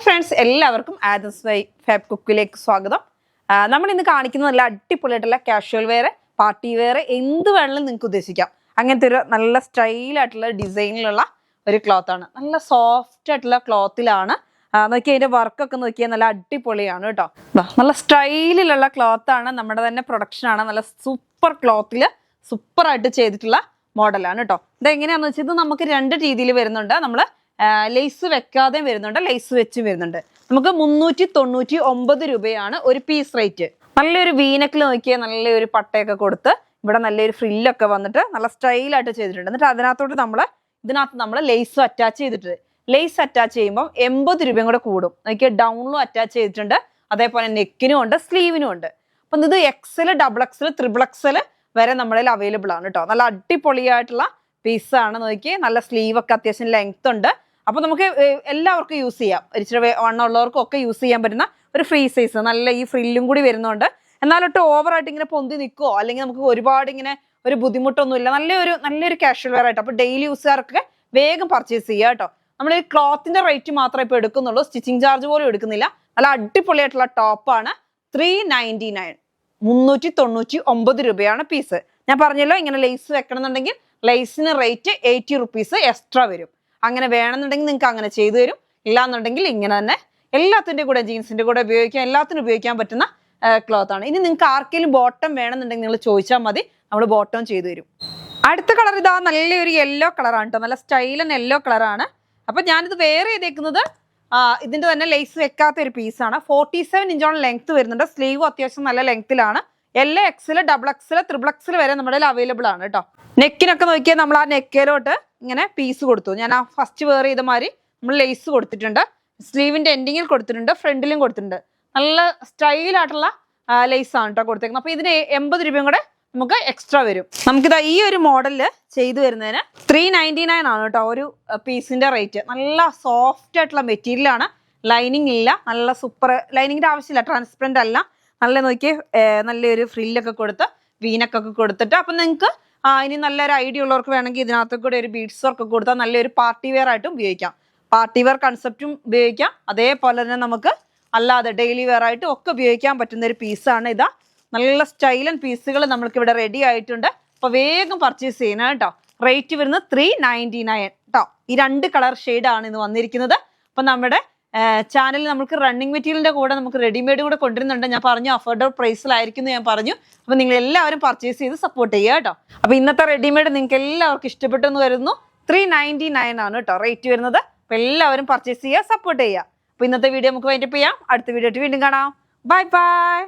Friends, എല്ലാവർക്കും Adams Y fab കുക്കിലേക്ക് സ്വാഗതം. നമ്മൾ ഇന്ന് കാണിക്കുന്ന നല്ല അടിപൊളിയായിട്ടുള്ള കാഷ്വൽ വെയർ, പാർട്ടി വെയർ, എന്ത് വേണമെങ്കിലും നിങ്ങൾക്ക് ഉദ്ദേശിക്കാം. അങ്ങനത്തെ ഒരു നല്ല സ്റ്റൈലായിട്ടുള്ള ഡിസൈനിലുള്ള ഒരു ക്ലോത്ത് ആണ്. നല്ല സോഫ്റ്റ് ആയിട്ടുള്ള ക്ലോത്തിലാണ്. നോക്കി അതിന്റെ വർക്കൊക്കെ നോക്കിയാൽ നല്ല അടിപൊളിയാണ് കേട്ടോ. നല്ല സ്റ്റൈലിലുള്ള ക്ലോത്ത് ആണ്, നമ്മുടെ തന്നെ പ്രൊഡക്ഷൻ ആണ്. നല്ല സൂപ്പർ ക്ലോത്തിൽ സൂപ്പറായിട്ട് ചെയ്തിട്ടുള്ള മോഡലാണ് കേട്ടോ. ഇത് എങ്ങനെയാണെന്ന് വെച്ചാൽ ഇത് നമുക്ക് രണ്ട് രീതിയിൽ വരുന്നുണ്ട്. നമ്മൾ ലേസ് വെക്കാതെ വരുന്നുണ്ട്, ലേസ് വെച്ചും വരുന്നുണ്ട്. നമുക്ക് 399 രൂപയാണ് ഒരു പീസ് റേറ്റ്. നല്ലൊരു വീനക്കിൽ നോക്കിയാൽ നല്ലൊരു പട്ടയൊക്കെ കൊടുത്ത് ഇവിടെ നല്ലൊരു ഫ്രില്ലൊക്കെ വന്നിട്ട് നല്ല സ്റ്റൈലായിട്ട് ചെയ്തിട്ടുണ്ട്. എന്നിട്ട് ഇതിനകത്ത് നമ്മൾ ലേസും അറ്റാച്ച് ചെയ്തിട്ട്, ലേസ് അറ്റാച്ച് ചെയ്യുമ്പോൾ 80 രൂപയും കൂടെ കൂടും. നോക്കിയാൽ ഡൗണിലും അറ്റാച്ച് ചെയ്തിട്ടുണ്ട്, അതേപോലെ നെക്കിനും ഉണ്ട്, സ്ലീവിനും ഉണ്ട്. അപ്പം ഇത് XL, XXL, XXL വരെ നമ്മുടെ അവൈലബിൾ ആണ് കേട്ടോ. നല്ല അടിപൊളിയായിട്ടുള്ള പീസാണ്. നോക്കി നല്ല സ്ലീവൊക്കെ അത്യാവശ്യം ലെങ്ത് ഉണ്ട്. അപ്പൊ നമുക്ക് എല്ലാവർക്കും യൂസ് ചെയ്യാം. ഇച്ചിരി വണ്ണമുള്ളവർക്കും ഒക്കെ യൂസ് ചെയ്യാൻ പറ്റുന്ന ഒരു ഫ്രീ സൈസ്. നല്ല ഈ ഫ്രില്ലും കൂടി വരുന്നുണ്ട്. എന്നാലിട്ട് ഓവറായിട്ട് ഇങ്ങനെ പൊന്തി നിൽക്കുവോ അല്ലെങ്കിൽ നമുക്ക് ഒരുപാട് ഇങ്ങനെ ഒരു ബുദ്ധിമുട്ടൊന്നുമില്ല. നല്ലൊരു കാഷ്വൽ വെയർ ആയിട്ട്. അപ്പൊ ഡെയിലി യൂസുകാർക്ക് വേഗം പർച്ചേസ് ചെയ്യുക കേട്ടോ. നമ്മൾ ഈ ക്ലോത്തിന്റെ റേറ്റ് മാത്രമേ ഇപ്പൊ എടുക്കുന്നുള്ളൂ, സ്റ്റിച്ചിങ് ചാർജ് പോലും എടുക്കുന്നില്ല. നല്ല അടിപൊളിയായിട്ടുള്ള ടോപ്പാണ്. 399, 399 രൂപയാണ് പീസ്. ഞാൻ പറഞ്ഞല്ലോ, ഇങ്ങനെ ലേസ് വെക്കണം എന്നുണ്ടെങ്കിൽ ലേസിന് റേറ്റ് 80 റുപ്പീസ് എക്സ്ട്രാ വരും. അങ്ങനെ വേണമെന്നുണ്ടെങ്കിൽ നിങ്ങൾക്ക് അങ്ങനെ ചെയ്തു തരും. ഇല്ലാന്നുണ്ടെങ്കിൽ ഇങ്ങനെ തന്നെ എല്ലാത്തിൻ്റെ കൂടെ, ജീൻസിന്റെ കൂടെ ഉപയോഗിക്കാം, എല്ലാത്തിനും ഉപയോഗിക്കാൻ പറ്റുന്ന ക്ലോത്ത് ആണ്. ഇനി നിങ്ങൾക്ക് ആർക്കെങ്കിലും ബോട്ടം വേണമെന്നുണ്ടെങ്കിൽ നിങ്ങൾ ചോദിച്ചാൽ മതി, നമ്മൾ ബോട്ടം ചെയ്തു തരും. അടുത്ത കളർ ഇതാ, നല്ലൊരു യെല്ലോ കളറാണ് കേട്ടോ. നല്ല സ്റ്റൈലൻ യെല്ലോ കളറാണ്. അപ്പൊ ഞാനിത് വെയർ ചെയ്തേക്കുന്നത് ഇതിന്റെ തന്നെ ലേസ് വെക്കാത്ത ഒരു പീസാണ്. 47 ഇഞ്ചോളം ലെങ്ത് വരുന്നുണ്ട്. സ്ലീവും അത്യാവശ്യം നല്ല ലെങ്ത്തിലാണ്. XL, XXL, XXL വരെ നമ്മുടെ അവൈലബിൾ ആണ് കേട്ടോ. നെക്കിനൊക്കെ നോക്കിയാൽ നമ്മൾ ആ നെക്കിലോട്ട് ഇങ്ങനെ പീസ് കൊടുത്തു. ഞാൻ ആ ഫസ്റ്റ് വെയർ ചെയ്ത മാതിരി നമ്മൾ ലേസ് കൊടുത്തിട്ടുണ്ട്. സ്ലീവിന്റെ എൻഡിങ്ങിൽ കൊടുത്തിട്ടുണ്ട്, ഫ്രണ്ടിലും കൊടുത്തിട്ടുണ്ട്. നല്ല സ്റ്റൈലായിട്ടുള്ള ലേസ് ആണ് കേട്ടോ കൊടുത്തേക്കുന്നത്. അപ്പൊ ഇതിന് 80 രൂപയും കൂടെ നമുക്ക് എക്സ്ട്രാ വരും. നമുക്കിതാ ഈ ഒരു മോഡലില് ചെയ്തു വരുന്നതിന് 399 ആണ് കേട്ടോ ഒരു പീസിന്റെ റേറ്റ്. നല്ല സോഫ്റ്റ് ആയിട്ടുള്ള മെറ്റീരിയൽ ആണ്. ലൈനിങ് ഇല്ല, നല്ല സൂപ്പർ. ലൈനിങ്ങിന്റെ ആവശ്യമില്ല, ട്രാൻസ്പെറന്റ് അല്ല. നല്ല നോക്കി നല്ലൊരു ഫ്രില്ലൊക്കെ കൊടുത്ത് വീനക്കൊക്കെ കൊടുത്തിട്ട്. അപ്പൊ നിങ്ങൾക്ക് ഇനി നല്ലൊരു ഐഡിയ ഉള്ളവർക്ക് വേണമെങ്കിൽ ഇതിനകത്ത് കൂടെ ഒരു ബീഡ്സ് വർക്ക് കൊടുത്താൽ നല്ലൊരു പാർട്ടി വെയർ ആയിട്ടും ഉപയോഗിക്കാം. പാർട്ടി വെയർ കൺസെപ്റ്റും ഉപയോഗിക്കാം, അതേപോലെ തന്നെ നമുക്ക് അല്ലാതെ ഡെയിലി വെയർ ആയിട്ടും ഒക്കെ ഉപയോഗിക്കാൻ പറ്റുന്ന ഒരു പീസാണ് ഇതാ. നല്ല സ്റ്റൈലൻ പീസുകൾ നമ്മൾക്ക് ഇവിടെ റെഡി ആയിട്ടുണ്ട്. അപ്പൊ വേഗം പർച്ചേസ് ചെയ്യണം കേട്ടോ. റേറ്റ് വരുന്നത് 399 കേട്ടോ. ഈ 2 കളർ ഷെയ്ഡാണ് ഇന്ന് വന്നിരിക്കുന്നത്. അപ്പൊ നമ്മുടെ ചാനലിൽ നമുക്ക് റണ്ണിങ് മെറ്റീരിയലിന്റെ കൂടെ നമുക്ക് റെഡിമെയ്ഡ് കൂടെ കൊണ്ടുവരുന്നുണ്ട്. ഞാൻ പറഞ്ഞു അഫോർഡബിൾ പ്രൈസിലായിരിക്കും എന്ന് ഞാൻ പറഞ്ഞു. അപ്പൊ നിങ്ങൾ എല്ലാവരും പർച്ചേസ് ചെയ്ത് സപ്പോർട്ട് ചെയ്യുക കേട്ടോ. അപ്പൊ ഇന്നത്തെ റെഡിമെയ്ഡ് നിങ്ങൾക്ക് എല്ലാവർക്കും ഇഷ്ടപ്പെട്ടെന്ന് വരുന്നു. 399 ആണ് കേട്ടോ റേറ്റ് വരുന്നത്. അപ്പൊ എല്ലാവരും പർച്ചേസ് ചെയ്യുക, സപ്പോർട്ട് ചെയ്യുക. അപ്പൊ ഇന്നത്തെ വീഡിയോ നമുക്ക് വൈൻഡപ്പ് ചെയ്യാം. അടുത്ത വീഡിയോ ആയിട്ട് വീണ്ടും കാണാം. Bye bye.